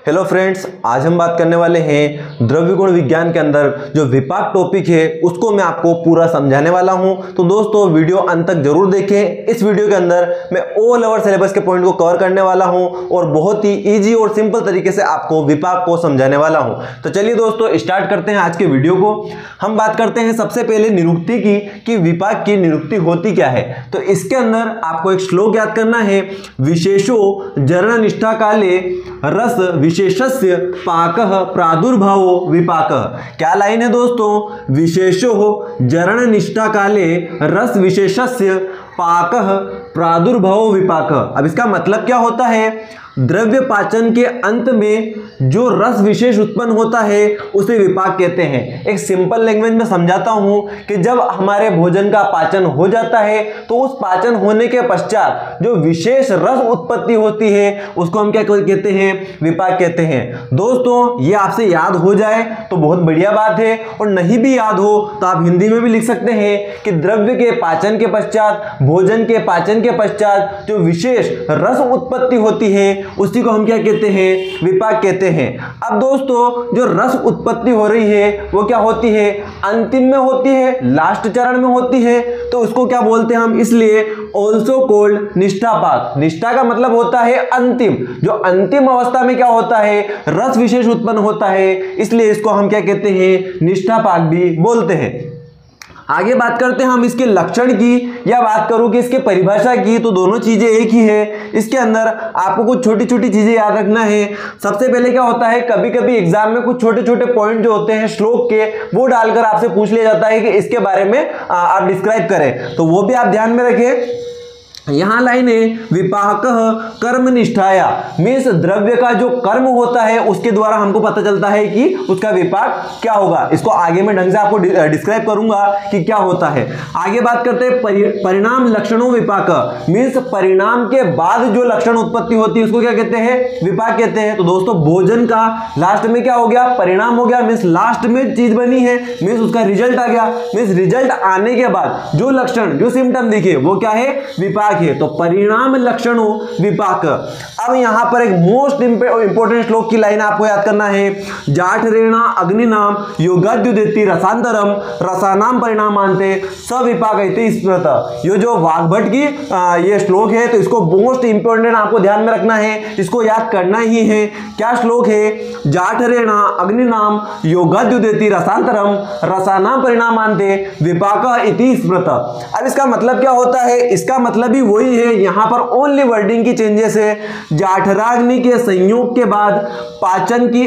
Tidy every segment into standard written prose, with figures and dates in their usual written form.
Hello friends, आज हम बात करने वाले हैं द्रव्य गुण विज्ञान के अंदर जो विपाक टॉपिक है उसको मैं आपको पूरा समझाने वाला हूं। तो दोस्तों वीडियो अंत तक जरूर देखें। इस वीडियो के अंदर मैं ऑल ओवर सिलेबस के पॉइंट को कवर करने वाला हूं और बहुत ही इजी और सिंपल तरीके से आपको विपाक को समझाने वाला हूं। तो चलिए दोस्तों स्टार्ट करते हैं आज के वीडियो को। हम बात करते हैं सबसे पहले निरुक्ति की कि विपाक की निरुक्ति होती क्या है। तो इसके अंदर आपको एक श्लोक याद करना है, विशेषो जरण निष्ठा काले रस विशेषस्य पाकः प्रादुर्भावो विपाकः। क्या लाइन है दोस्तों, विशेषो जरण निष्ठा काले रस विशेषस्य पाकः प्रादुर्भावो विपाकः। अब इसका मतलब क्या होता है, द्रव्य पाचन के अंत में जो रस विशेष उत्पन्न होता है उसे विपाक कहते हैं। एक सिंपल लैंग्वेज में समझाता हूं कि जब हमारे भोजन का पाचन हो जाता है तो उस पाचन होने के पश्चात जो विशेष रस उत्पत्ति होती है उसको हम क्या कहते हैं, विपाक कहते हैं। दोस्तों ये आपसे याद हो जाए तो बहुत बढ़िया बात है, और नहीं भी याद हो तो आप हिंदी में भी लिख सकते हैं कि द्रव्य के पाचन के पश्चात, भोजन के पाचन के पश्चात जो विशेष रस उत्पत्ति होती है उसी को हम क्या कहते हैं, विपाक कहते हैं। अब दोस्तों जो रस उत्पत्ति हो रही है वो क्या होती है, अंतिम में होती है, लास्ट चरण में होती है, तो उसको क्या बोलते हैं हम, इसलिए ऑल्सो कोल्ड निष्ठापाक। निष्ठा का मतलब होता है अंतिम, जो अंतिम अवस्था में क्या होता है, रस विशेष उत्पन्न होता है, इसलिए इसको हम क्या कहते हैं, निष्ठापाक भी बोलते हैं। आगे बात करते हैं हम इसके लक्षण की, या बात करूं कि इसके परिभाषा की, तो दोनों चीजें एक ही है। इसके अंदर आपको कुछ छोटी छोटी चीजें याद रखना है। सबसे पहले क्या होता है, कभी कभी एग्जाम में कुछ छोटे छोटे पॉइंट जो होते हैं श्लोक के, वो डालकर आपसे पूछ लिया जाता है कि इसके बारे में आप डिस्क्राइब करें, तो वो भी आप ध्यान में रखें। यहां लाइन है, विपाकः कर्म निष्ठाया, मीन्स द्रव्य का जो कर्म होता है उसके द्वारा हमको पता चलता है कि उसका विपाक क्या होगा। इसको आगे मैं ढंग से आपको डिस्क्राइब करूंगा कि क्या होता है। आगे बात करते हैं परिणाम लक्षणों विपाक, मीन्स परिणाम के बाद जो लक्षण उत्पत्ति होती है उसको क्या कहते हैं, विपाक कहते हैं। तो दोस्तों भोजन का लास्ट में क्या हो गया, परिणाम हो गया, मीन्स लास्ट में चीज बनी है, मीन्स उसका रिजल्ट आ गया, मीन्स रिजल्ट आने के बाद जो लक्षण, जो सिम्टम दिखे वो क्या है, विपाक है। तो परिणाम लक्षणों विपाक। अब यहां पर एक मोस्ट इंपोर्टेंट श्लोक की लाइन आपको याद करना है, जाठरेणा अग्निनाम योगाद्युदेति रसांतरम रसानाम परिणामांते सविपाक इति स्मृत। ये जो वाग्भट की ये श्लोक है, तो इसको मोस्ट इंपोर्टेंट आपको ध्यान में रखना है, इसको याद करना ही है। क्या श्लोक है, जाठरेणा अग्निनाम योगाद्युदेति रसांतरम रसानाम परिणामांते विपाक इति स्मृत। अब इसका मतलब क्या होता है, इसका मतलब ही वही है, यहां पर ओनली वर्डिंग की चेंजेस है। जाठराग्नि के संयोग के बाद पाचन की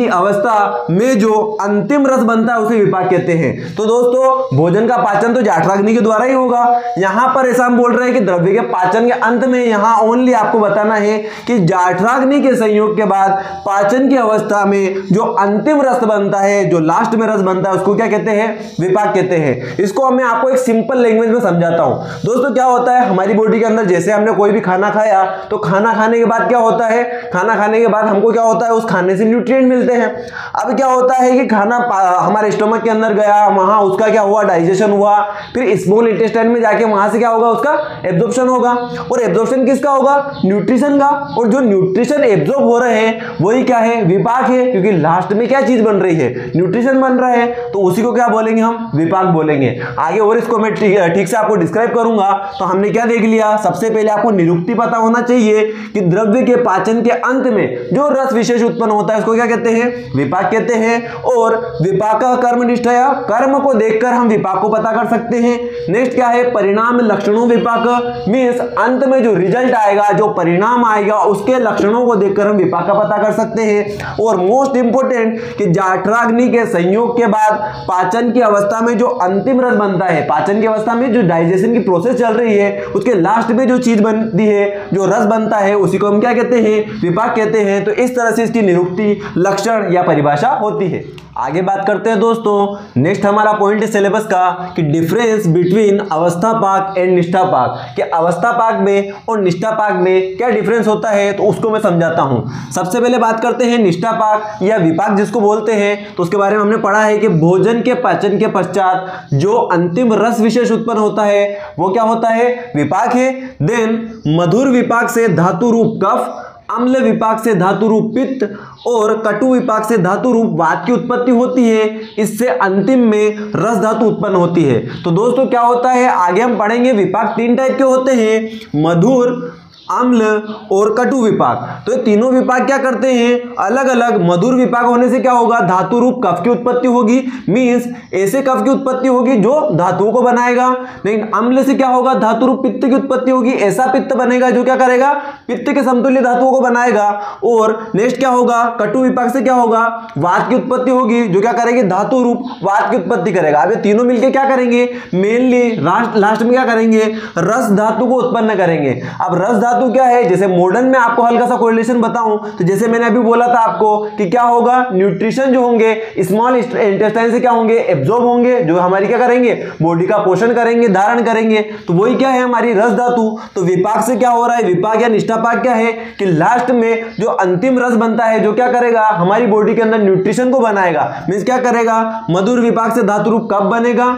अवस्था में जो अंतिम रस बनता है उसे विपाक कहते हैं। तो दोस्तों भोजन का पाचन तो जाठराग्नि के द्वारा ही होगा। यहां पर ऐसा हम बोल रहे हैं कि द्रव्य के पाचन के अंत में, यहां ओनली आपको बताना है कि जाठराग्नि के संयोग के बाद पाचन की अवस्था में जो अंतिम रस बनता है, जो लास्ट में रस बनता है, उसको क्या कहते हैं, विपाक कहते हैं। इसको मैं आपको एक सिंपल लैंग्वेज में समझाता हूं। दोस्तों क्या होता है, हमारी बॉडी के अंदर जैसे हमने कोई भी खाना खाया, तो खाना खाने के बाद क्या होता है, खाना खाने के बाद हमको क्या होता है, उस खाने से न्यूट्रिएंट मिलते हैं। अब क्या होता है कि खाना हमारे स्टमक के अंदर गया, वहां उसका क्या हुआ, डाइजेशन हुआ, फिर स्मॉल इंटेस्टाइन में जाके वहां से क्या होगा, उसका एब्जॉर्प्शन होगा। और एब्जॉर्प्शन किसका होगा, न्यूट्रिशन का। और जो न्यूट्रिशन एब्जॉर्ब हो रहे हैं वही क्या है, विपाक है, क्योंकि लास्ट में क्या चीज बन रही है, न्यूट्रिशन बन रहा है, तो उसी को क्या बोलेंगे हम, विपाक बोलेंगे। आगे और इसको मैं ठीक से आपको डिस्क्राइब करूंगा। तो हमने क्या देख लिया, सबसे पहले आपको निरुक्ति पता होना चाहिए कि द्रव्य के पाचन के अंत में जो रस विशेष उत्पन्न होता है उसको क्या कहते हैं, विपाक कहते हैं। और विपाक कर्म निष्ठया, कर्म को देखकर हम विपाक को पता कर सकते हैं। नेक्स्ट क्या है, परिणाम लक्षणों विपाक, मींस अंत में जो रिजल्ट आएगा, जो परिणाम आएगा, उसके लक्षणों को देखकर हम विपाक का पता कर सकते हैं। और मोस्ट इंपोर्टेंट कि जाठराग्नि के संयोग के बाद पाचन की अवस्था में जो अंतिम रस बनता है, पाचन की अवस्था में जो डाइजेशन की प्रोसेस चल रही है, उसके लास्ट में जो चीज बनती है, जो रस बनता है, उसी को हम क्या कहते हैं, विपाक कहते हैं। तो इस तरह से इसकी निरुक्ति, लक्षण या परिभाषा होती है। आगे बात करते हैं दोस्तों, नेक्स्ट हमारा पॉइंट है सिलेबस का कि डिफरेंस बिटवीन अवस्था पाक एंड निष्ठा पाक, कि अवस्था पाक में और निष्ठा पाक में क्या डिफरेंस होता है, तो उसको मैं समझाता हूं। सबसे पहले बात करते हैं निष्ठा पाक या विपाक जिसको बोलते हैं, तो उसके बारे में हमने पढ़ा है कि भोजन के पाचन के पश्चात जो अंतिम रस विशेष उत्पन्न होता है वो क्या होता है, विपाक है। देन मधुर विपाक से धातु रूप कफ अम्ल विपाक से धातु रूप पित्त और कटु विपाक से धातु रूप वात की उत्पत्ति होती है। इससे अंतिम में रस धातु उत्पन्न होती है। तो दोस्तों क्या होता है, आगे हम पढ़ेंगे विपाक 3 टाइप के होते हैं, मधुर, अम्ल और कटु विपाक। तो ये तीनों विपाक क्या करते हैं, अलग अलग। मधुर विपाक होने से क्या होगा, धातु रूप कफ की उत्पत्ति होगी, मींस ऐसे कफ की उत्पत्ति होगी जो धातुओं को बनाएगा। लेकिन अम्ल से क्या होगा, धातु रूप पित्त की उत्पत्ति होगी, ऐसा पित्त बनेगा जो क्या करेगा, पित्त के समतुल्य धातुओं को बनाएगा। और नेक्स्ट क्या होगा, कटु विपाक से क्या होगा, वात की उत्पत्ति होगी जो क्या करेगी, धातु रूप वात की उत्पत्ति करेगा। अब ये तीनों मिलकर क्या करेंगे, मेनली लास्ट में क्या करेंगे, रस धातु को उत्पन्न करेंगे। अब रस धातु क्या है, जैसे मॉडर्न में आपको हल्का सा कोरिलेशन बताऊं तो जैसे मैंने अभी बोला था आपको कि क्या होगा, न्यूट्रिशन जो होंगे स्मॉल इंटेस्टाइन से क्या होंगे, एब्जॉर्ब होंगे, जो हमारी क्या करेंगे, बॉडी का पोषण करेंगे, धारण करेंगे। तो वही क्या है, हमारी रस धातु। तो विपाक से क्या हो रहा है, विपाक या निष्ठापाक क्या है कि लास्ट में जो अंतिम रस बनता है जो क्या करेगा, हमारी बॉडी के अंदर न्यूट्रिशन को बनाएगा। मींस क्या करेगा, मधुर विपाक से धातु रूप कफ बनेगा,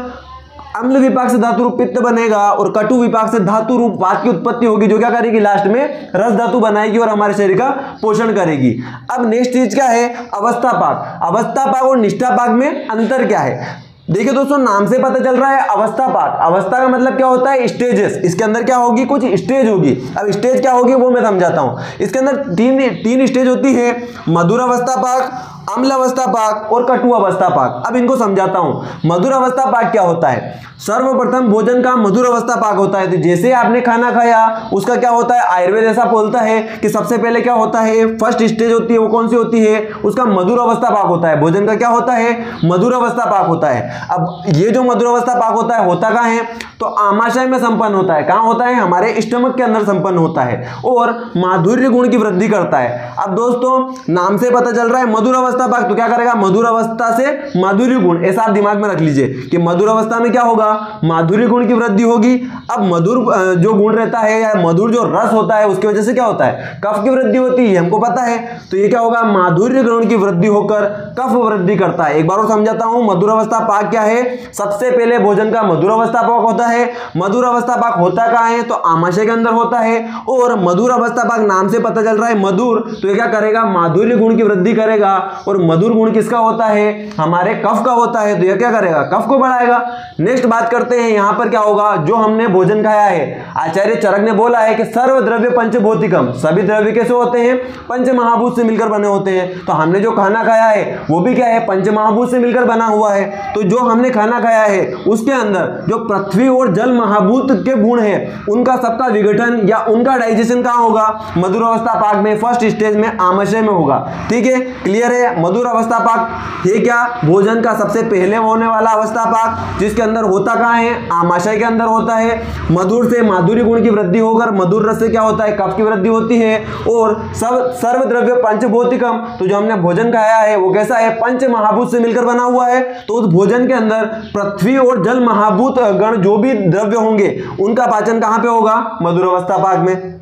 अम्ल विपाक से धातु रूप पित्त बनेगा और कटु विपाक से धातु रूप वात की उत्पत्ति होगी जो क्या करेगी, लास्ट में रस धातु बनाएगी और हमारे शरीर का पोषण करेगी। अब नेक्स्ट चीज क्या है, अवस्था पाक। अवस्था पाक और निष्ठा पाक में अंतर क्या है, देखिए दोस्तों नाम से पता चल रहा है अवस्था पाक। अवस्था का मतलब क्या होता है, स्टेजेस। इसके अंदर क्या होगी, कुछ स्टेज होगी। अब स्टेज क्या होगी वो मैं समझाता हूं। इसके अंदर तीन स्टेज होती है, मधुर अवस्था पाक, अम्ल अवस्था पाक और कटु अवस्था पाक। अब इनको समझाता हूं। मधुर अवस्था पाक क्या होता है, सर्वप्रथम भोजन का मधुर अवस्था पाक होता है। तो जैसे आपने खाना खाया उसका क्या होता है, आयुर्वेद ऐसा बोलता है कि सबसे पहले क्या होता है, फर्स्ट स्टेज होती है, वो कौन सी होती है, उसका मधुर अवस्था पाक होता है। भोजन का क्या होता है, मधुर अवस्था पाक होता है। अब ये जो मधुर अवस्था पाक होता है, होता कहाँ है, तो आमाशय में संपन्न होता है। कहाँ होता है, हमारे स्टमक के अंदर संपन्न होता है और माधुर्य गुण की वृद्धि करता है। अब दोस्तों नाम से पता चल रहा है मधुर अवस्था पाक, तो क्या करेगा, मधुर अवस्था से माधुर्य गुण, ऐसा आप दिमाग में रख लीजिए कि मधुर अवस्था में क्या होगा, माधुर्य गुण की वृद्धि होगी। अब मधुर जो गुण रहता है या मधुर जो रस होता है उसकी वजह से क्या होता है, कफ की वृद्धि होती है, हमको पता है। तो ये क्या होगा, माधुर्य गुण की वृद्धि होकर कफ वृद्धि करता है। एक बार और समझाता हूं, मधुर अवस्था पाक क्या है। सबसे पहले भोजन का मधुर अवस्था पाक होता है। मधुर अवस्था पाक होता कहां है, तो आमाशय के अंदर होता है। और मधुर अवस्था पाक नाम से पता चल रहा है मधुर, तो ये क्या करेगा, माधुर्य गुण की वृद्धि करेगा। और मधुर गुण किसका होता है, हमारे कफ का होता है, तो ये क्या करेगा, कफ को बढ़ाएगा। नेक्स्ट बात करते हैं, यहां पर क्या होगा, जो हमने भोजन खाया है, आचार्य चरक ने बोला है कि सर्व द्रव्य पंचभौतिकम, सभी द्रव्य कैसे होते हैं, पंच महाभूत से मिलकर बने होते हैं। तो हमने जो खाना खाया है वो भी क्या है, पंच महाभूत से मिलकर बना हुआ है। तो जो हमने खाना खाया है उसके अंदर जो पृथ्वी और जल महाभूत के गुण है उनका सबका विघटन या उनका डाइजेशन कहां होगा, मधुर अवस्था पाक में, फर्स्ट स्टेज में, आमाशय में होगा। ठीक है, क्लियर है। मधुर अवस्था पाक ये क्या, भोजन का सबसे पहले होने वाला अवस्था पाक, जिसके अंदर होता कहां है, आमाशय के अंदर होता है। मधुर से माधुर्य गुण की वृद्धि होकर मधुर रस से क्या होता है, कफ की वृद्धि होती है। और सब सर्व द्रव्य पंचभौतिकम, तो जो हमने भोजन खाया है वो कैसा है, पंच महाभूत से मिलकर बना हुआ है। तो उस भोजन के अंदर पृथ्वी और जल महाभूत गण जो भी द्रव्य होंगे उनका पाचन कहां पे होगा, मधुर अवस्था पाक में।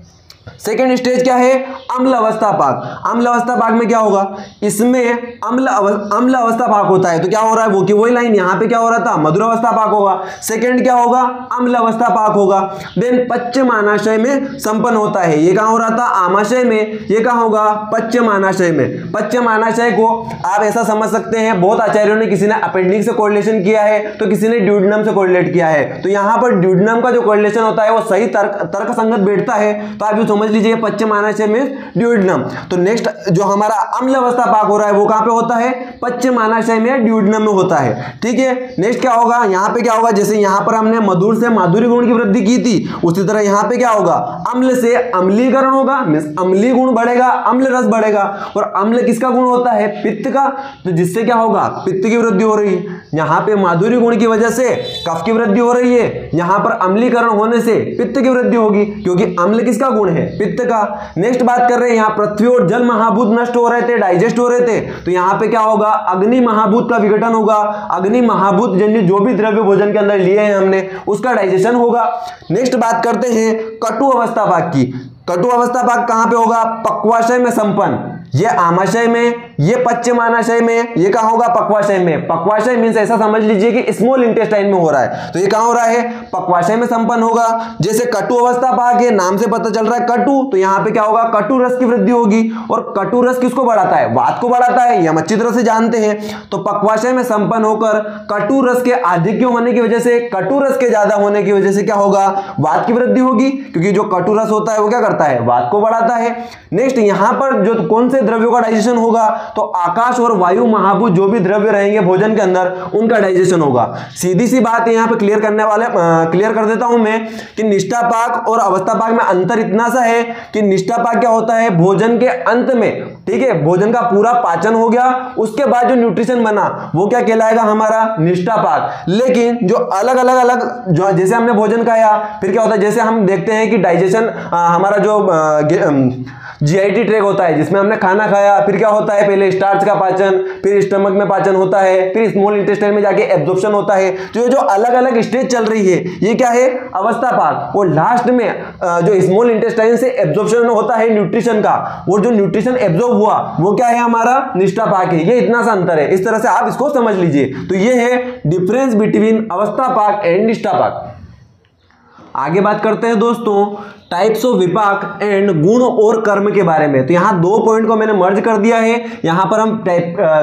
सेकेंड स्टेज क्या है, अम्ल अवस्था पाक। अम्ल अवस्था पाक में क्या होगा, इसमें अम्ल अवस्था पाक होता है। तो क्या हो रहा है, वो की वही लाइन यहां पे क्या हो रहा था, मधुर अवस्था पाक होगा। सेकेंड क्या होगा, अम्ल अवस्था पाक होगा। देन पश्चिमाशय में संपन्न होता है। ये कहां हो रहा था, आमाशय में। ये कहां होगा, पश्चिमाशय में। पश्चिमाशय को आप ऐसा समझ सकते हैं, बहुत आचार्यों ने, किसी ने अपेंडिक्स से कोरिलेशन किया है तो किसी ने ड्यूडेनम से कोरिलेट किया है। तो यहां पर ड्यूडेनम का जो कोरिलेशन होता है वो सही तर्क संगत बैठता है। तो आप समझ लीजिए पश्चिमाशय में ड्यूडेनम। तो नेक्स्ट जो हमारा अम्ल अवस्था पाक हो रहा है वो कहां पे होता है, पश्चिमाशय में, ड्यूडेनम में होता है। ठीक है, नेक्स्ट क्या होगा, यहां पे क्या होगा, जैसे यहां पर हमने मधुर से माधुर्य गुण की वृद्धि की थी, उसी तरह यहां पे क्या होगा, अम्ल से अम्लीकरण होगा, अम्लीय गुण बढ़ेगा, अम्ल रस बढ़ेगा। और अम्ल किसका गुण होता है, पित्त का। तो जिससे क्या होगा, पित्त की वृद्धि हो रही है। यहां पे माधुर्य गुण की वजह से कफ की वृद्धि हो रही है, यहां पर अम्लीकरण होने से पित्त की वृद्धि होगी, क्योंकि अम्ल किसका गुण है, पित्त का। नेक्स्ट बात कर रहे हैं, यहां पृथ्वी और जल महाभूत नष्ट हो रहे थे, डाइजेस्ट हो रहे थे। तो यहां पे क्या होगा, अग्नि महाभूत का विघटन होगा। अग्नि महाभूत जन्य जो भी द्रव्य भोजन के अंदर लिए हैं हमने, उसका डाइजेशन होगा। नेक्स्ट बात करते हैं कटु अवस्था पाक की। कटु अवस्था पाक कहां पे होगा, पक्वाशय में संपन्न। ये आमाशय में ये पश्चिमाशय में, ये कहां होगा? पक्वाशय में। पक्वाशय मींस ऐसा समझ लीजिए कि स्मॉल इंटेस्टाइन में हो रहा है, तो ये कहां हो रहा है? पक्वाशय में संपन्न होगा। जैसे कटु अवस्था पाक है, नाम से पता चल रहा है कटु, तो यहां पे क्या होगा? कटु रस की वृद्धि होगी। और कटु रस किसको बढ़ाता है? वात को बढ़ाता है, ये हम अच्छी तरह से जानते हैं। तो पक्वाशय में संपन्न होकर कटु रस के अधिक होने की वजह से, कटु रस के ज्यादा होने की वजह से क्या होगा? वात की वृद्धि होगी, क्योंकि जो कटु रस होता है वो क्या करता है? वात को बढ़ाता है। नेक्स्ट यहां पर जो कौन से द्रव्यों का डाइजेशन होगा? तो आकाश और वायु महाभूत जो भी द्रव्य रहेंगे भोजन के अंदर, उनका डाइजेशन होगा। सीधी सी बात है, यहां पे क्लियर कर देता हूं मैं कि निष्ठा पाक और अवस्था पाक में अंतर इतना सा है कि निष्ठा पाक क्या होता है? भोजन के अंत में, ठीक है, भोजन का पूरा पाचन हो गया, उसके बाद जो न्यूट्रिशन बना वो क्या कहलाएगा? हमारा निष्ठा पाक। लेकिन जो अलग जो जैसे हमने भोजन खाया, फिर क्या होता है? जैसे हम देखते हैं कि डाइजेशन हमारा जो जीआईटी ट्रैक होता है, जिसमें हमने खाना खाया, फिर क्या होता है? पहले स्टार्च का पाचन, फिर स्टमक में पाचन होता है, फिर स्मॉल इंटेस्टाइन में जाके एब्जॉर्प्शन होता है। तो ये जो अलग अलग स्टेज चल रही है, ये क्या है? अवस्था पाक। और लास्ट में जो स्मॉल इंटेस्टाइन से एब्जॉर्प्शन होता है न्यूट्रिशन का, और जो न्यूट्रिशन एब्जॉर्ब हुआ वो क्या है? हमारा निष्ठा पाक है। ये इतना सा अंतर है, इस तरह से आप इसको समझ लीजिए। तो ये है डिफरेंस बिटवीन अवस्था पाक एंड निष्ठा पाक। आगे बात करते हैं दोस्तों टाइप्स ऑफ विपाक एंड गुण और कर्म के बारे में। तो यहां दो पॉइंट को मैंने मर्ज कर दिया है। यहां पर हम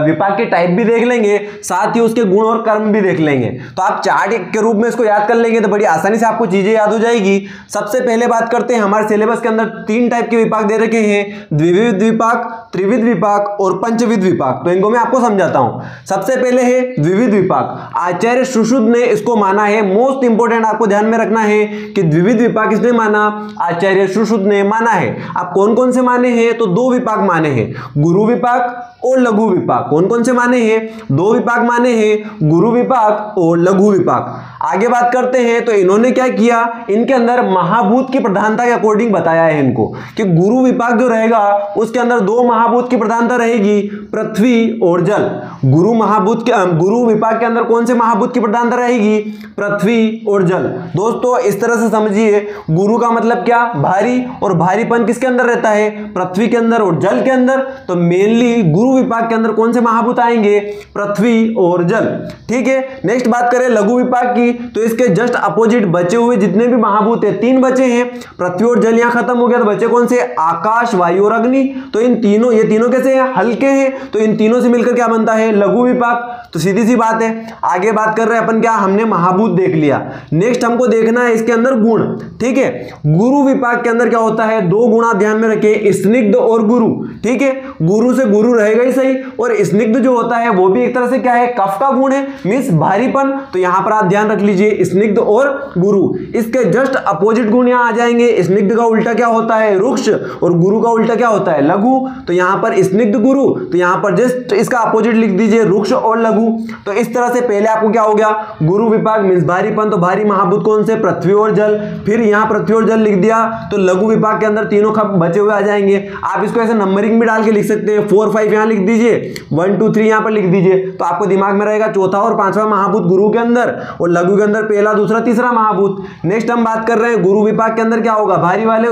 विपाक के टाइप भी देख लेंगे, साथ ही उसके गुण और कर्म भी देख लेंगे। तो आप चार्ट के रूप में इसको याद कर लेंगे तो बड़ी आसानी से आपको चीजें याद हो जाएगी। सबसे पहले बात करते हैं, हमारे सिलेबस के अंदर 3 टाइप के विपाक दे रखे हैं, द्विविध विपाक, त्रिविध विपाक और पंचविध विपाक। तो इनको मैं आपको समझाता हूं। सबसे पहले है द्विविध विपाक। आचार्य सुश्रुत ने इसको माना है, मोस्ट इंपोर्टेंट आपको ध्यान में रखना है कि द्विविध विपाक इसने माना, आचार्य सुश्रुत ने माना है। अब कौन कौन से माने हैं? तो 2 विपाक माने हैं, गुरु विपाक और लघु विपाक। कौन कौन से माने हैं? 2 विपाक माने हैं, गुरु विपाक और लघु विपाक। आगे बात करते हैं, तो इन्होंने क्या किया? इनके अंदर महाभूत की प्रधानता के अकॉर्डिंग बताया है इनको कि गुरु विपाक जो रहेगा उसके अंदर 2 महाभूत की प्रधानता रहेगी, पृथ्वी और जल। गुरु विपाक के अंदर कौन से महाभूत की प्रधानता रहेगी? पृथ्वी और जल। दोस्तों इस तरह से समझिए, गुरु का मतलब क्या? भारी, और भारीपन किसके अंदर रहता है? पृथ्वी के अंदर और जल के अंदर। तो मेनली गुरु विपाक के अंदर कौन से महाभूत आएंगे? पृथ्वी और जल। ठीक है। नेक्स्ट बात करें लघु विपाक की, तो इसके जस्ट अपोजिट बचे हुए जितने भी महाभूत है, 3 बचे हैं, पृथ्वी और जल यहां खत्म हो गया, तो बचे कौन से? आकाश, वायु और अग्नि। तो इन तीनों, ये तीनों कैसे हैं? हल्के हैं, तो इन तीनों से मिलकर क्या बनता है? लघु विपाक। तो सीधी सी बात है। आगे बात कर रहे हैं अपन, क्या हमने महाभूत देख लिया, नेक्स्ट हमको देखना है इसके अंदर गुण। ठीक है। गुरु विपाक के अंदर क्या होता है? 2 गुण आप ध्यान में रखिए, स्निग्ध और गुरु। ठीक है। गुरु से गुरु रहेगा ही सही, और स्निग्ध जो होता है वो भी एक तरह से क्या है? कफ का गुण है, मींस भारीपन। तो यहां पर आप ध्यान रख लीजिए, स्निग्ध और गुरु। इसके जस्ट अपोजिट गुण यहां आ जाएंगे। स्निग्ध का उल्टा क्या होता है? रुक्ष, और गुरु का उल्टा क्या होता है? लघु। तो यहां पर स्निग्ध गुरु, तो यहां पर जस्ट इसका अपोजिट लिख दीजिए, रुक्ष और लघु। तो इस तरह से पहले आपको क्या हो गया? गुरु विपाक मींस भारीपन, तो भारी महाभूत कौन से? पृथ्वी और जल। फिर यहां पृथ्वी और जल लिख दिया, तो लघु विपाक के अंदर तीनों खप बचे हुए आ जाएंगे। आप इसको ऐसे नंबरिंग भी डाल के लिख सकते हैं, 4 5 यहां लिख दीजिए, 1 2 3 यहां पर लिख दीजिए, तो आपको दिमाग में रहेगा चौथा और 5वां महाभूत गुरु के अंदर, और लघु के अंदर पहला, दूसरा, तीसरा महाभूत। नेक्स्ट हम बात कर रहे हैं गुरु विपाक के अंदर क्या होगा? भारी वाले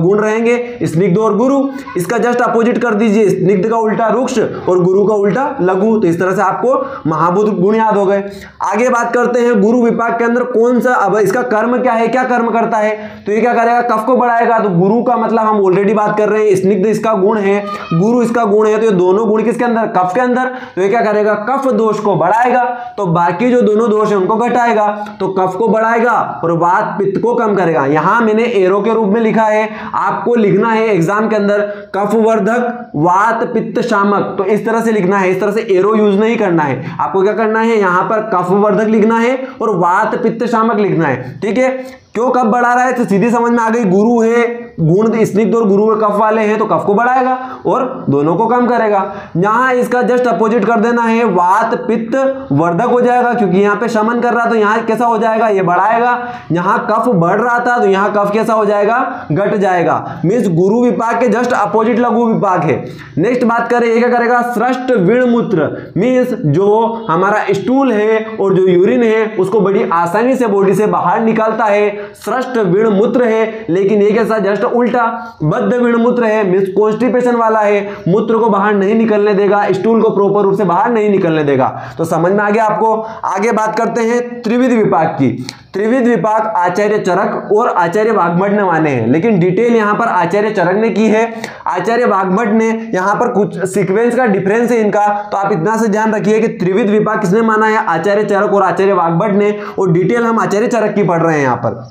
गुण रहेंगे, स्निग्ध और गुरु। इसका जस्ट अपोजिट कर दीजिए, स्निग्ध का उल्टा रुक्ष और गुरु का उल्टा लघु। तो इस तरह से आपको महाभूत गुण याद हो गए। आगे बात करते हैं गुरु विपाक के अंदर कौन सा, अब इसका कर्म क्या है, क्या कर्म करता है? तो ये क्या करेगा? कफ को बढ़ाएगा। तो गुरु का मतलब हम ऑलरेडी बात कर रहे हैं, स्निग्ध इसका गुण है, गुरु इसका गुण है, तो ये दोनों गुण किसके अंदर? कफ के अंदर। तो ये क्या करेगा? कफ दोष को बढ़ाएगा, तो बाकी जो दोनों दोष है उनको घटाएगा। तो कफ को बढ़ाएगा और वात पित्त को कम करेगा। यहां मैंने एरो के रूप में लिखा है, आपको लिखना है एग्जाम के अंदर कफवर्धक, वात पित्त शामक। तो इस तरह से लिखना है, इस तरह से एरो यूज नहीं करना है। आपको क्या करना है? यहां पर कफवर्धक लिखना है और वात पित्त शामक लिखना है। ठीक है। क्यों कफ बढ़ा रहा है? तो सीधी समझ में आ गई, गुरु है, गुण स्निग्ध और गुरु कफ वाले हैं, तो कफ को बढ़ाएगा और दोनों को कम करेगा। यहां इसका जस्ट अपोजिट कर देना है, वात पित्त वर्धक हो जाएगा, क्योंकि यहां पे शमन कर रहा, तो यहां कैसा हो जाएगा? ये बढ़ाएगा। यहां कफ बढ़ रहा था, तो यहां कफ कैसा हो जाएगा? घट जाएगा। मींस गुरु विपाक के जस्ट अपोजिट लघु विपाक है। नेक्स्ट बात करें, ये क्या करेगा? सृष्ट विणमूत्र, मींस जो हमारा स्टूल है और जो यूरिन है उसको बड़ी आसानी से बॉडी से बाहर निकालता है, सृष्ट विणमूत्र है। लेकिन ये कैसा? जस्ट जस्ट उल्टा। बद्ध विणमूत्र है मींस कॉन्स्टिपेशन वाला है, मूत्र को बाहर नहीं निकलने देगा, स्टूल को प्रॉपर रूप से बाहर नहीं निकलने देगा। तो समझ में आ गया आपको। आगे बात करते हैं त्रिविध विपाक की। त्रिविध विपाक आचार्य चरक और आचार्य वाग्भट ने माने हैं, लेकिन डिटेल यहां पर आचार्य चरक ने की है, आचार्य वाग्भट ने यहां पर कुछ सीक्वेंस का डिफरेंस है इनका। तो आप इतना से ध्यान रखिए कि त्रिविध विपाक किसने माना है, आचार्य चरक और आचार्य वाग्भट ने, और डिटेल हम आचार्य चरक की पढ़ रहे हैं यहां पर।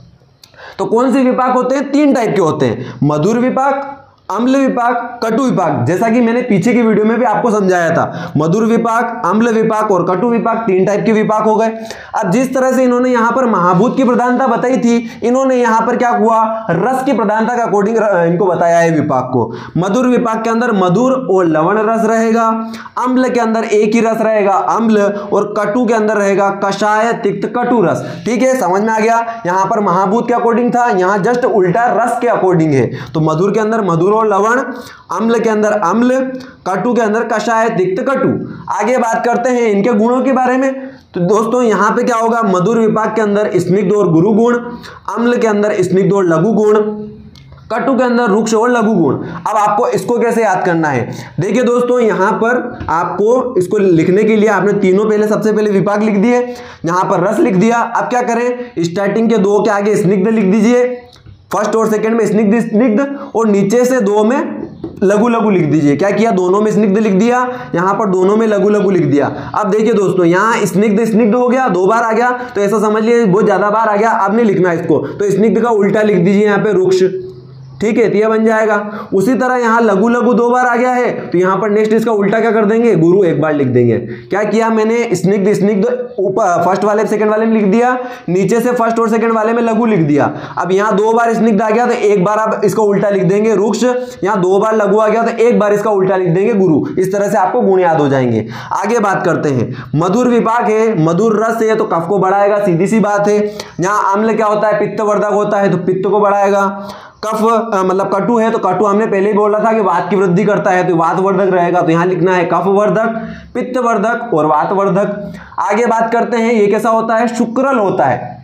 तो कौन से विपाक होते हैं, 3 टाइप के होते हैं, मधुर विपाक, अम्ल विपाक, कटु विपाक। जैसा कि मैंने पीछे की वीडियो में भी आपको समझाया था, मधुर विपाक, अम्ल विपाक और कटु विपाक 3 टाइप के विपाक हो गए। अब जिस तरह से इन्होंने यहां पर महाभूत की प्रधानता बताई थी, इन्होंने यहां पर क्या हुआ, रस की प्रधानता के अकॉर्डिंग इनको बताया है विपाक को। मधुर विपाक के अंदर मधुर और लवण रस रहेगा, अम्ल के अंदर एक ही रस रहेगा अम्ल, और कटु के अंदर रहेगा कषाय तिक्त कटु रस। ठीक है, समझ में आ गया। यहां पर महाभूत के अकॉर्डिंग था, यहां जस्ट उल्टा रस के अकॉर्डिंग है। तो मधुर के अंदर मधुर और लवण, अम्ल के अंदर अम्ल, कटु के अंदर कषाय तिक्त कटु। आगे बात करते हैं इनके गुणों के बारे में। तो दोस्तों यहां पे क्या होगा, मधुर विपाक के अंदर स्निग्ध और गुरु गुण, अम्ल के अंदर स्निग्ध और लघु गुण, कटु के अंदर रुक्ष और लघु गुण। अब आपको इसको कैसे याद करना है, देखिए दोस्तों यहां पर आपको इसको लिखने के लिए आपने तीनों सबसे पहले विपाक लिख दिए, यहां पर रस लिख दिया। अब क्या करें, स्टार्टिंग के 2 के आगे स्निग्ध लिख दीजिए, फर्स्ट और सेकंड में स्निग्ध स्निग्ध, और नीचे से 2 में लघु लघु लिख दीजिए। क्या किया, दोनों में स्निग्ध लिख दिया, यहां पर दोनों में लघु लघु लिख दिया। अब देखिए दोस्तों यहां स्निग्ध स्निग्ध हो गया, 2 बार आ गया, तो ऐसा समझ लिए बहुत ज्यादा बार आ गया, अब नहीं लिखना इसको, तो स्निग्ध का उल्टा लिख दीजिए यहां पे रुक्ष। ठीक है, तो यह बन जाएगा। उसी तरह यहां लघु लघु 2 बार आ गया है, तो यहां पर नेक्स्ट इसका उल्टा क्या कर देंगे, गुरु 1 बार लिख देंगे। क्या किया मैंने, स्निग्ध स्निग्ध ऊपर फर्स्ट वाले सेकंड वाले में लिख दिया, नीचे से फर्स्ट और सेकंड वाले में लघु लिख दिया। अब यहां 2 बार स्निग्ध आ गया तो 1 बार आप इसका उल्टा लिख देंगे रुक्ष, यहां 2 बार लघु आ गया तो 1 बार इसका उल्टा लिख देंगे गुरु। इस तरह से आपको गुण याद हो जाएंगे। आगे बात करते हैं, मधुर विपाक है, मधुर रस है तो कफ को बढ़ाएगा, सीधी सी बात है। यहां अम्ल क्या होता है, पित्तवर्धक होता है तो पित्त को बढ़ाएगा। कफ मतलब कटु है तो कटु हमने पहले ही बोला था कि वात की वृद्धि करता है, तो वातवर्धक रहेगा, तो यहां लिखना है कफवर्धक, पित्तवर्धक और वातवर्धक। आगे बात करते हैं, ये कैसा होता है, शुक्रल होता है।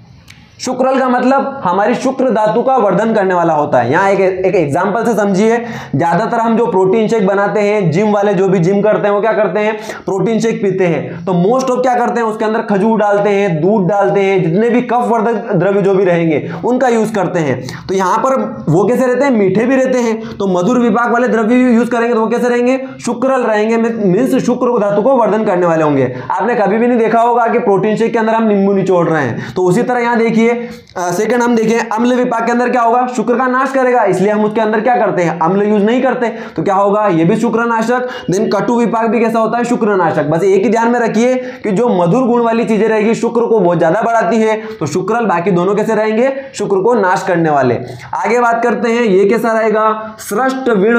शुक्रल का मतलब हमारी शुक्र धातु का वर्धन करने वाला होता है। यहाँ एक एग्जांपल से समझिए, ज्यादातर हम जो प्रोटीन शेक बनाते हैं, जिम वाले जो भी जिम करते हैं वो क्या करते हैं, प्रोटीन शेक पीते हैं, तो मोस्ट ऑफ क्या करते हैं, उसके अंदर खजूर डालते हैं, दूध डालते हैं, जितने भी कफवर्धक द्रव्य जो भी रहेंगे उनका यूज करते हैं। तो यहाँ पर वो कैसे रहते हैं, मीठे भी रहते हैं, तो मधुर विपाक वाले द्रव्य यूज करेंगे तो वो कैसे रहेंगे, शुक्रल रहेंगे, मीन्स शुक्र धातु को वर्धन करने वाले होंगे। आपने कभी भी नहीं देखा होगा कि प्रोटीन शेक के अंदर हम नींबू निचोड़ रहे हैं। तो उसी तरह यहाँ देखिए सेकंड हम देखें, अम्ल विपाक के अंदर क्या होगा, शुक्र का नाश करेगा, इसलिए हम उसके अंदर क्या करते हैं, अम्ल यूज नहीं करते, तो क्या होगा, ये भी शुक्रनाशक। देन कटु विपाक भी कैसा होता है, शुक्रनाशक। बस एक ही ध्यान में रखिए कि जो मधुर गुण वाली चीजें रहेगी शुक्र को बहुत ज्यादा बढ़ाती है, तो शुक्रल, बाकी दोनों कैसे रहेंगे, शुक्र को नाश करने वाले। आगे बात करते हैं, ये कैसा रहेगा, सृष्ट विण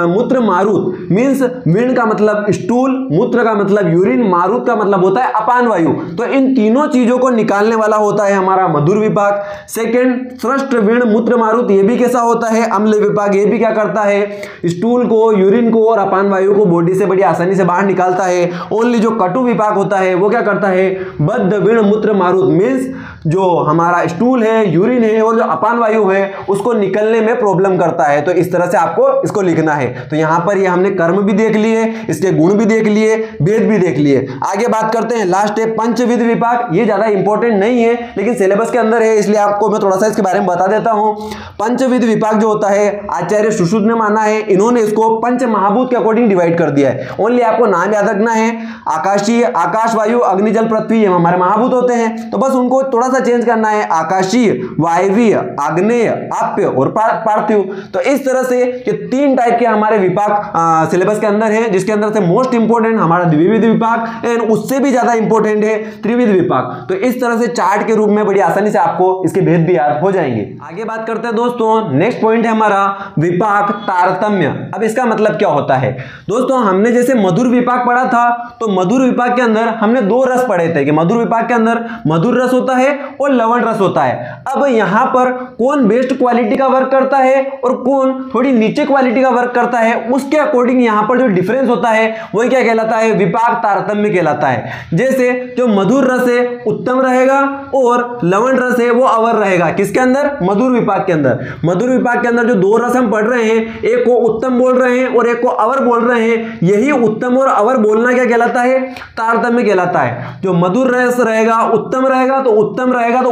मूत्र मारुत, मीन्स विण का मतलब स्टूल, मूत्र का मतलब यूरिन, मारुत का मतलब होता है अपान वायु। तो इन तीनों चीजों को निकालने वाला होता है हमारा मधुर विपाक। सेकंड, सृष्ट विण मूत्र मारुत, ये भी कैसा होता है, अम्ल विपाक। ये भी क्या करता है, स्टूल को, यूरिन को और अपान वायु को बॉडी से बड़ी आसानी से बाहर निकालता है। ओनली जो कटु विपाक होता है वो क्या करता है, बद्ध विण मूत्र मारुत, मीन्स जो हमारा स्टूल है, यूरिन है और जो अपान वायु है उसको निकलने में प्रॉब्लम करता है। तो इस तरह से आपको इसको लिखना है। तो यहां पर ये हमने कर्म भी देख लिए, इसके गुण भी देख लिए, भेद भी देख लिए। आगे बात करते हैं, लास्ट है पंचविध विपाक। ये ज्यादा इंपॉर्टेंट नहीं है लेकिन सिलेबस के अंदर है, इसलिए आपको मैं थोड़ा सा इसके बारे में बता देता हूं। पंचविध विपाक जो होता है आचार्य सुश्रुत ने माना है, इन्होंने इसको पंच महाभूत के अकॉर्डिंग डिवाइड कर दिया है। ओनली आपको नाम याद रखना है, आकाशीय, आकाश, वायु, अग्नि, जल, पृथ्वी, ये हमारे महाभूत होते हैं, तो बस उनको थोड़ा सा चेंज करना है, आकाशीय, वायवीय, आग्नेय, आप्य और पार्थिव। तो इस तरह से ये 3 टाइप के हमारे विपाक सिलेबस के अंदर है, जिसके अंदर से मोस्ट इंपोर्टेंट हमारा द्विविध विपाक एंड उससे भी ज्यादा इंपोर्टेंट है त्रिविध विपाक। तो इस तरह से चार्ट के रूप में बड़ी आसानी से आपको इसके भेद भी याद हो जाएंगे। आगे बात करते हैं दोस्तों, नेक्स्ट पॉइंट है हमारा विपाक तारतम्य। अब इसका मतलब क्या होता है दोस्तों, हमने जैसे मधुर विपाक पढ़ा था, तो मधुर विपाक के अंदर हमने 2 रस पढ़े थे कि मधुर विपाक के अंदर मधुर रस होता है और लवण रस होता है। अब यहां पर कौन बेस्ट क्वालिटी का वर्क करता है और कौन थोड़ी नीचे क्वालिटी का वर्क करता है, उसके अकॉर्डिंग यहां पर जो डिफरेंस होता है वही क्या कहलाता है, विपाक तारतम्य कहलाता है। जैसे जो मधुर रस है उत्तम रहेगा और लवण रस है वो अवर रहेगा। किसके अंदर, मधुर विपाक के अंदर। मधुर विपाक के अंदर जो दो रस हम पढ़ रहे हैं, एक को उत्तम बोल रहे हैं और एक को अवर बोल रहे हैं, यही उत्तम और अवर बोलना क्या कहलाता है, तारतम्य कहलाता है। जो मधुर रस रहेगा उत्तम रहेगा तो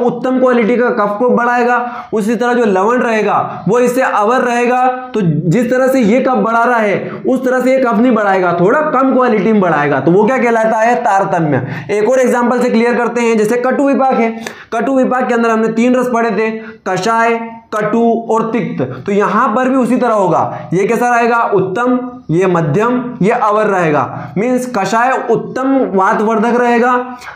उत्तम क्वालिटी का कफ को बढ़ाएगा। उसी तरह जो लवण रहेगा वो इससे अवर रहेगा, तो जिस तरह से ये कफ बढ़ा रहा है उस तरह से ये कफ नहीं बढ़ाएगा, थोड़ा कम क्वालिटी में बढ़ाएगा, तो वो क्या कहलाता है, तारतम्य। एक और एग्जांपल से क्लियर करते हैं, जैसे कटु विपाक है। कटु विपाक के अंदर हमने 3 रस पढ़े थे, कषाय, कटु और तिक्त। तो यहां पर भी उसी तरह होगा, ये कैसा रहेगा, उत्तम, ये मध्यम, ये अवर रहेगा। मींस कषाय उत्तम वातवर्धक रहेगा,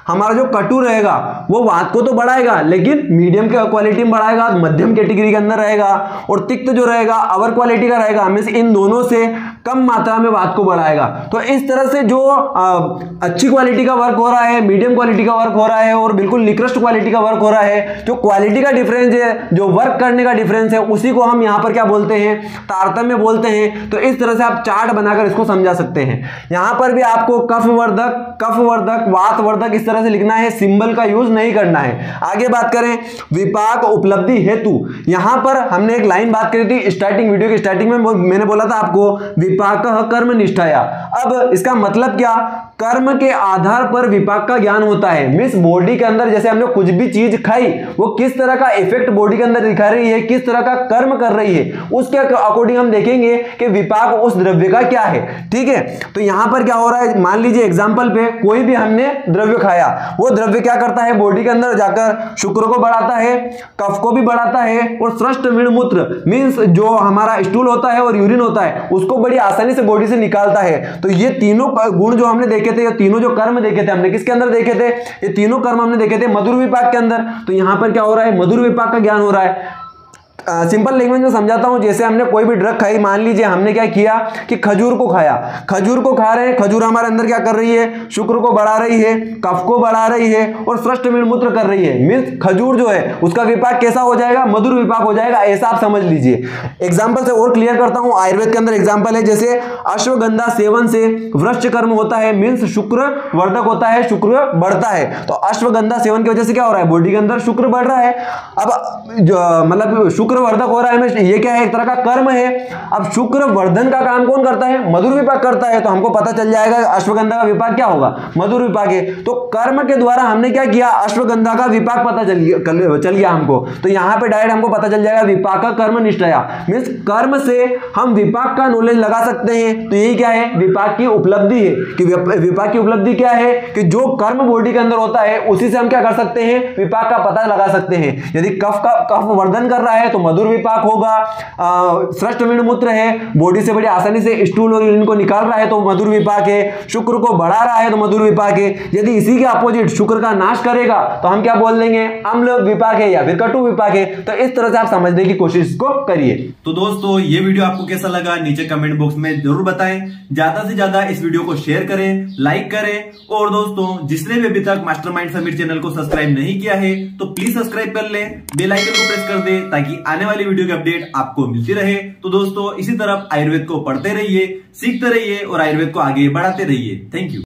हमारा जो कटु रहेगा वो वात को तो बढ़ाएगा लेकिन मीडियम के क्वालिटी में बढ़ाएगा, मध्यम कैटेगरी के अंदर रहेगा, और तिक्त जो रहेगा अवर क्वालिटी का रहेगा, मींस इन दोनों से कम मात्रा में वात को बढ़ाएगा। तो इस तरह से जो अच्छी क्वालिटी का वर्क हो रहा है, मीडियम क्वालिटी का वर्क हो रहा है और बिल्कुल निकृष्ट क्वालिटी का वर्क हो रहा है, जो क्वालिटी का डिफरेंस है, जो वर्क करने का डिफरेंस है, उसी को हम यहां पर क्या बोलते हैं, तारतम्य बोलते हैं। तो इस तरह से आप चार्ट बनाकर इसको समझा सकते हैं। यहां पर भी आपको कफवर्धक, वातवर्धक इस तरह से लिखना है, सिंबल का यूज नहीं करना है। आगे बात करें विपाक उपलब्धि हेतु, यहां पर हमने एक लाइन बात करी थी स्टार्टिंग, वीडियो की स्टार्टिंग में मैंने बोला था आपको विपाक कर्म निष्ठाया। अब इसका मतलब क्या, कर्म के आधार पर विपाक का ज्ञान होता है। मींस बॉडी के अंदर जैसे हमने कुछ भी चीज खाई, वो किस तरह का इफेक्ट बॉडी के अंदर दिखा रही है, किस तरह का कर्म कर रही है, उसके अकॉर्डिंग हम देखेंगे कि विपाक उस द्रव्य का क्या है। ठीक है, तो यहां पर क्या हो रहा है, मान लीजिए एग्जांपल पे कोई भी हमने द्रव्य खाया, वो द्रव्य क्या करता है, बॉडी के अंदर जाकर शुक्र को बढ़ाता है, कफ को भी बढ़ाता है, और श्रेष्ठ मूत्र मींस जो हमारा स्टूल होता है और यूरिन होता है उसको बड़ी आसानी से बॉडी से निकालता है। तो ये तीनों गुण जो हमने देखे थे, ये तीनों जो कर्म देखे थे हमने, किसके अंदर देखे थे, ये तीनों कर्म हमने देखे थे मधुर विपाक के अंदर। तो यहां पर क्या हो रहा है, मधुर विपाक का ज्ञान हो रहा है। सिंपल लैंग्वेज में समझाता हूं, जैसे हमने कोई भी ड्रग खाई, मान लीजिए हमने क्या किया कि खजूर को खाया, खजूर को खा रहे हैं, खजूर हमारे अंदर क्या कर रही है, शुक्र को बढ़ा रही है, कफ को बढ़ा रही है और श्रेष्ठ मूत्र कर रही है। मींस खजूर जो है उसका विपाक कैसा हो जाएगा, मधुर विपाक हो जाएगा, ऐसा आप समझ लीजिए। एग्जाम्पल से और क्लियर करता हूं, आयुर्वेद के अंदर एग्जाम्पल है, जैसे अश्वगंधा सेवन से वृश्च कर्म होता है, मींस शुक्र वर्धक होता है, शुक्र बढ़ता है। तो अश्वगंधा सेवन की वजह से क्या हो रहा है, बॉडी के अंदर शुक्र बढ़ रहा है। अब जो मतलब शुक्र वर्धक हो रहा है, ये क्या है, एक तरह का कर्म है। अब शुक्र वर्धन का काम कौन करता है, मधुर विपाक करता है। तो हमको पता चल जाएगा अश्वगंधा का विपाक क्या होगा, मधुर विपाक है। तो कर्म के द्वारा हमने क्या किया, अश्वगंधा का विपाक पता चल गया हमको। तो यहां पे डायरेक्ट हमको पता चल जाएगा विपाक का कर्म निष्ठया, मींस कर्म से हम विपाक का नॉलेज लगा सकते हैं। तो यही क्या है, विपाक की उपलब्धि है। कि विपाक की उपलब्धि क्या है, कि जो कर्म बॉडी के अंदर होता है उसी से हम क्या कर सकते हैं, विपाक का पता लगा सकते हैं। यदि कफ वर्धन कर रहा है तो मधुर विपाक होगा, श्रेष्ठ मूत्र है, बॉडी से बड़ी आसानी से स्टूल और यूरिन को निकाल रहा है तो मधुर विपाक है, शुक्र को बढ़ा रहा है तो मधुर विपाक है। यदि इसी के अपोजिट शुक्र का नाश करेगा तो हम क्या बोल देंगे, अम्ल विपाक है या फिर कटु विपाक है। तो इस तरह से आप समझने की कोशिश को करिए। तो दोस्तों ये वीडियो आपको कैसा लगा नीचे कमेंट बॉक्स में जरूर बताएं। ज्यादा से ज्यादा इस वीडियो को शेयर करें, लाइक करें, और दोस्तों जिसने भी अभी तक मास्टरमाइंड समीर चैनल को सब्सक्राइब नहीं किया है तो प्लीज सब्सक्राइब कर लें, बेल आइकन को प्रेस कर दें ताकि आने वाली वीडियो की अपडेट आपको मिलती रहे। तो दोस्तों इसी तरह आयुर्वेद को पढ़ते रहिए, सीखते रहिए और आयुर्वेद को आगे बढ़ाते रहिए। Thank you.